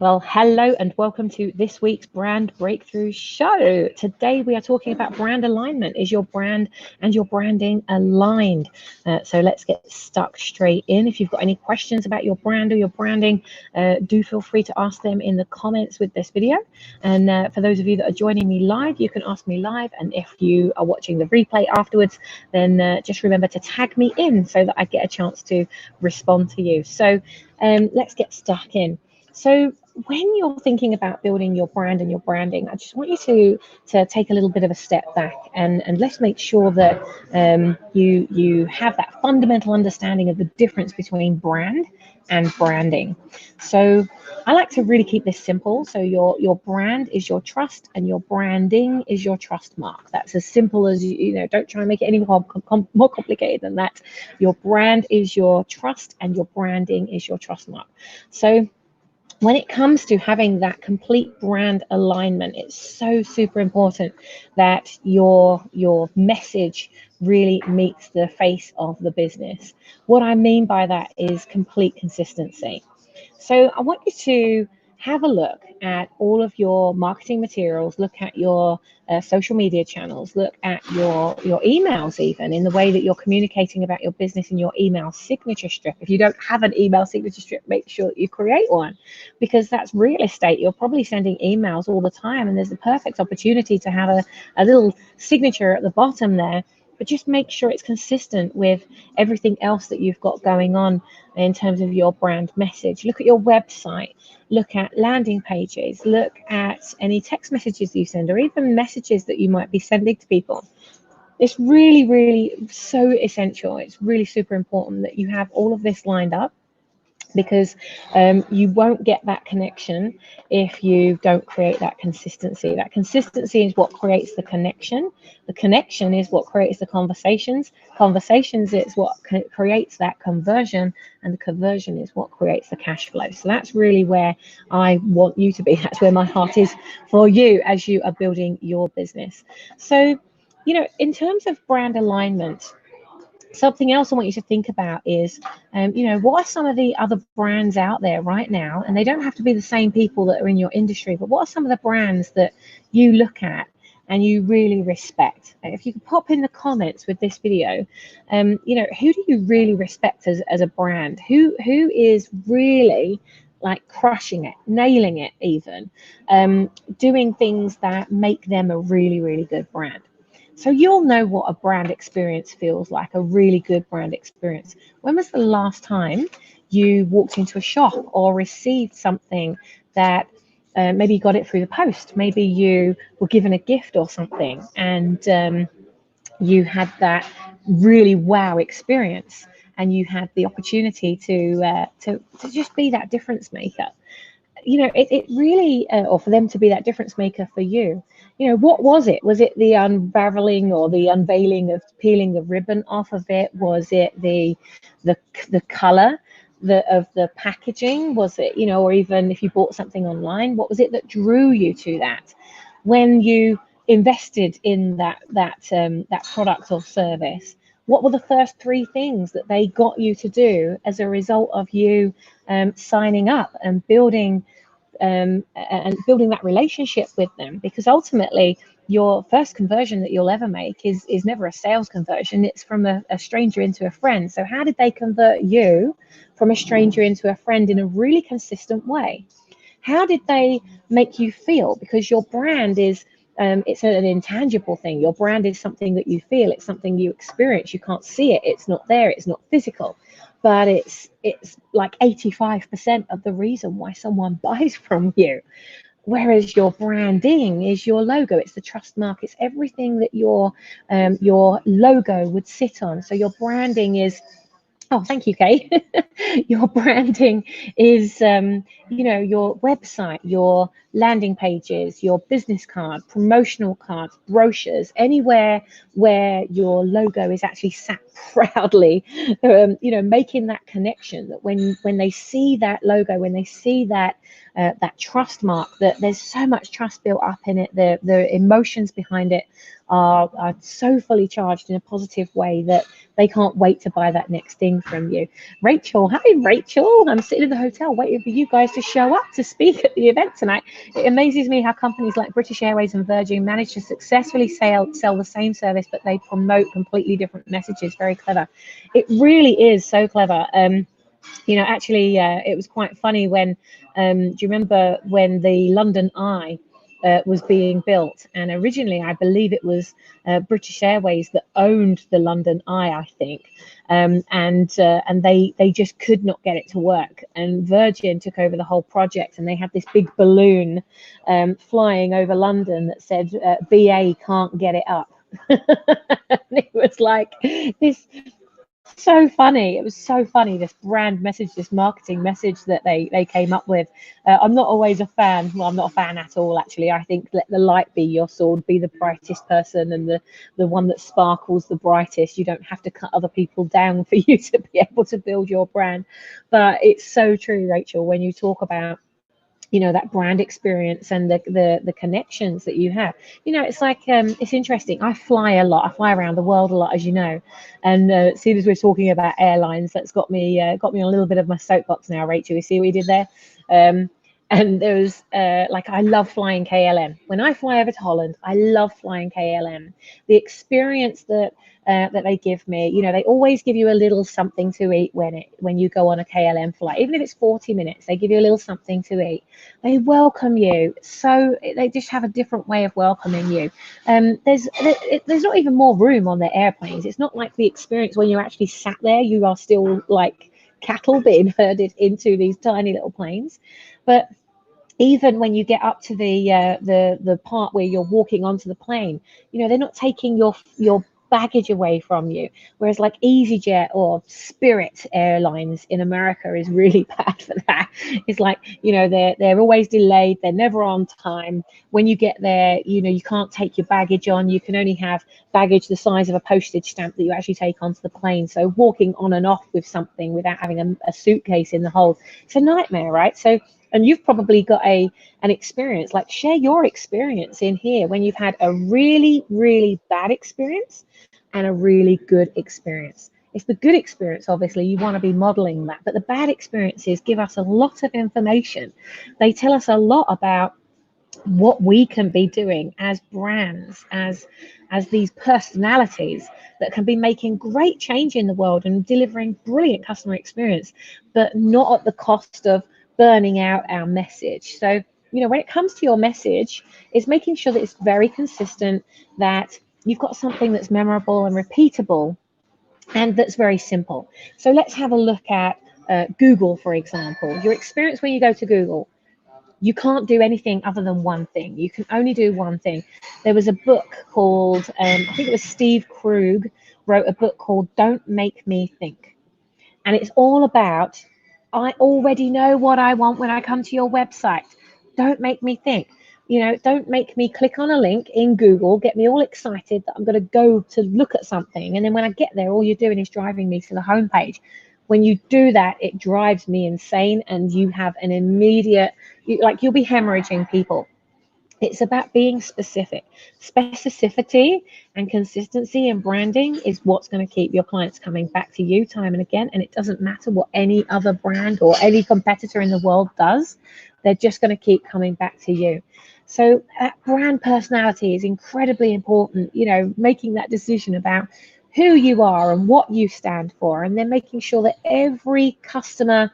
Well, hello and welcome to this week's Brand Breakthrough Show. Today we are talking about brand alignment. Is your brand and your branding aligned? So let's get stuck straight in. If you've got any questions about your brand or your branding, do feel free to ask them in the comments with this video. And for those of you that are joining me live, you can ask me live. And if you are watching the replay afterwards, then just remember to tag me in so that I get a chance to respond to you. So let's get stuck in. So when you're thinking about building your brand and your branding, I just want you to take a little bit of a step back and let's make sure that you have that fundamental understanding of the difference between brand and branding. So I like to really keep this simple. So your brand is your trust and your branding is your trust mark. That's as simple as, don't try and make it any more complicated than that. Your brand is your trust and your branding is your trust mark. So when it comes to having that complete brand alignment, it's so super important that your message really meets the face of the business. What I mean by that is complete consistency. So I want you to have a look at all of your marketing materials, look at your social media channels, look at your emails, even in the way that you're communicating about your business in your email signature strip. If you don't have an email signature strip, make sure that you create one, because that's real estate. You're probably sending emails all the time, and there's a perfect opportunity to have a little signature at the bottom there. But just make sure it's consistent with everything else that you've got going on in terms of your brand message. Look at your website, look at landing pages, look at any text messages you send, or even messages that you might be sending to people. It's really, really so essential. It's really super important that you have all of this lined up, because you won't get that connection if you don't create that consistency. That consistency is what creates the connection. The connection is what creates the conversations. Conversations is what creates that conversion, and the conversion is what creates the cash flow. So that's really where I want you to be. That's where my heart is for you as you are building your business. So, in terms of brand alignment, something else I want you to think about is, what are some of the other brands out there right now? And they don't have to be the same people that are in your industry, but what are some of the brands that you look at and you really respect? If you could pop in the comments with this video, who do you really respect as a brand? Who is really like crushing it, nailing it even, doing things that make them a really, really good brand? So you'll know what a brand experience feels like, a really good brand experience. When was the last time you walked into a shop or received something that maybe you got it through the post, maybe you were given a gift or something, and you had that really wow experience, and you had the opportunity to just be that difference maker? It really, or for them to be that difference maker for you. What was it? Was it the unraveling or the unveiling of peeling the ribbon off of it? Was it the color of the packaging? Was it, or even if you bought something online, what was it that drew you to that? When you invested in that product or service, what were the first three things that they got you to do as a result of you signing up and building that relationship with them? Because ultimately, your first conversion that you'll ever make is never a sales conversion. It's from a stranger into a friend. So how did they convert you from a stranger into a friend in a really consistent way? How did they make you feel? Because your brand is, it's an intangible thing. Your brand is something that you feel. It's something you experience. You can't see it. It's not there. It's not physical. But it's like 85% of the reason why someone buys from you. Whereas your branding is your logo. It's the trust mark. It's everything that your logo would sit on. So your branding is, oh, thank you, Kay. Your branding is, your website, your landing pages, your business card, promotional cards, brochures, anywhere where your logo is actually sat proudly, making that connection that when they see that logo, when they see that that trust mark, that there's so much trust built up in it, the emotions behind it are so fully charged in a positive way that they can't wait to buy that next thing from you. Rachel, hi Rachel. I'm sitting in the hotel waiting for you guys to show up to speak at the event tonight. It amazes me how companies like British Airways and Virgin manage to successfully sell the same service, but they promote completely different messages. Very clever. It really is so clever. Actually, it was quite funny when, do you remember when the London Eye was being built? And originally, I believe it was British Airways that owned the London Eye, I think. And they just could not get it to work. And Virgin took over the whole project, and they had this big balloon flying over London that said, BA can't get it up. And it was like this. So funny. It was so funny, this brand message, this marketing message that they came up with. I'm not always a fan. Well, I'm not a fan at all, actually. I think let the light be your sword, be the brightest person, and the one that sparkles the brightest. You don't have to cut other people down for you to be able to build your brand. But it's so true, Rachel, when you talk about that brand experience and the connections that you have. It's like it's interesting. I fly a lot. I fly around the world a lot, as you know. And as soon as we're talking about airlines, that's got me on a little bit of my soapbox now, Rachel. You see what we did there? And there was I love flying KLM. When I fly over to Holland, I love flying KLM. The experience that they give me, they always give you a little something to eat when you go on a KLM flight. Even if it's 40 minutes, they give you a little something to eat. They welcome you, so they just have a different way of welcoming you. There's not even more room on the airplanes. It's not like the experience when you're actually sat there. You are still like cattle being herded into these tiny little planes. But even when you get up to the part where you're walking onto the plane, they're not taking your baggage away from you. Whereas like EasyJet or Spirit Airlines in America is really bad for that. It's like, they're always delayed. They're never on time. When you get there, you can't take your baggage on. You can only have baggage the size of a postage stamp that you actually take onto the plane. So walking on and off with something without having a suitcase in the hold, it's a nightmare, right? So, and you've probably got an experience, like share your experience in here when you've had a really, really bad experience and a really good experience. It's the good experience, obviously, you want to be modeling that, but the bad experiences give us a lot of information. They tell us a lot about what we can be doing as brands, as these personalities that can be making great change in the world and delivering brilliant customer experience, but not at the cost of burning out our message. So, when it comes to your message, it's making sure that it's very consistent, that you've got something that's memorable and repeatable, and that's very simple. So let's have a look at Google, for example. Your experience when you go to Google. You can't do anything other than one thing. You can only do one thing. There was a book called, I think it was Steve Krug wrote a book called Don't Make Me Think. And it's all about, I already know what I want when I come to your website. Don't make me think. Don't make me click on a link in Google, get me all excited that I'm going to go to look at something. And then when I get there, all you're doing is driving me to the homepage. When you do that, it drives me insane, and you have an immediate, you'll be hemorrhaging people. It's about being specific. Specificity and consistency in branding is what's going to keep your clients coming back to you time and again. And it doesn't matter what any other brand or any competitor in the world does. They're just going to keep coming back to you. So that brand personality is incredibly important, making that decision about who you are and what you stand for, and then making sure that every customer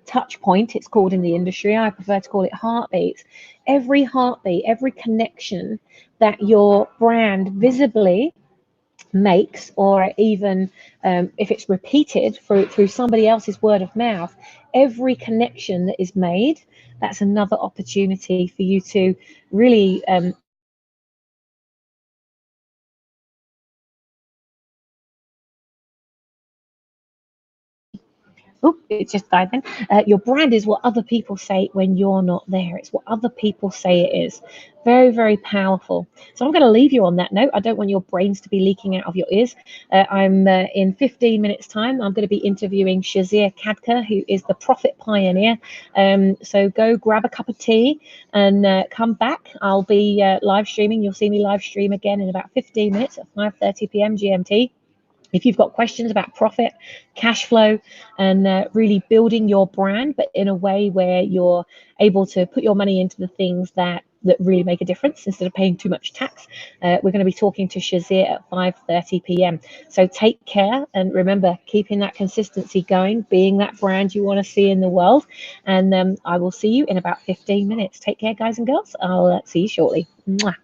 touch point, it's called in the industry, I prefer to call it heartbeats, every heartbeat, every connection that your brand visibly makes, or even if it's repeated through somebody else's word of mouth, every connection that is made, that's another opportunity for you to really Oh, it just died then. Your brand is what other people say when you're not there. It's what other people say it is. Very, very powerful. So I'm going to leave you on that note. I don't want your brains to be leaking out of your ears. I'm in 15 minutes time. I'm going to be interviewing Shazia Kadka, who is the Profit Pioneer. So go grab a cup of tea and come back. I'll be live streaming. You'll see me live stream again in about 15 minutes at 5:30 p.m. GMT. If you've got questions about profit, cash flow, and really building your brand, but in a way where you're able to put your money into the things that really make a difference instead of paying too much tax, we're going to be talking to Shazir at 5:30 p.m. So take care, and remember, keeping that consistency going, being that brand you want to see in the world. And I will see you in about 15 minutes. Take care, guys and girls. I'll see you shortly. Mwah.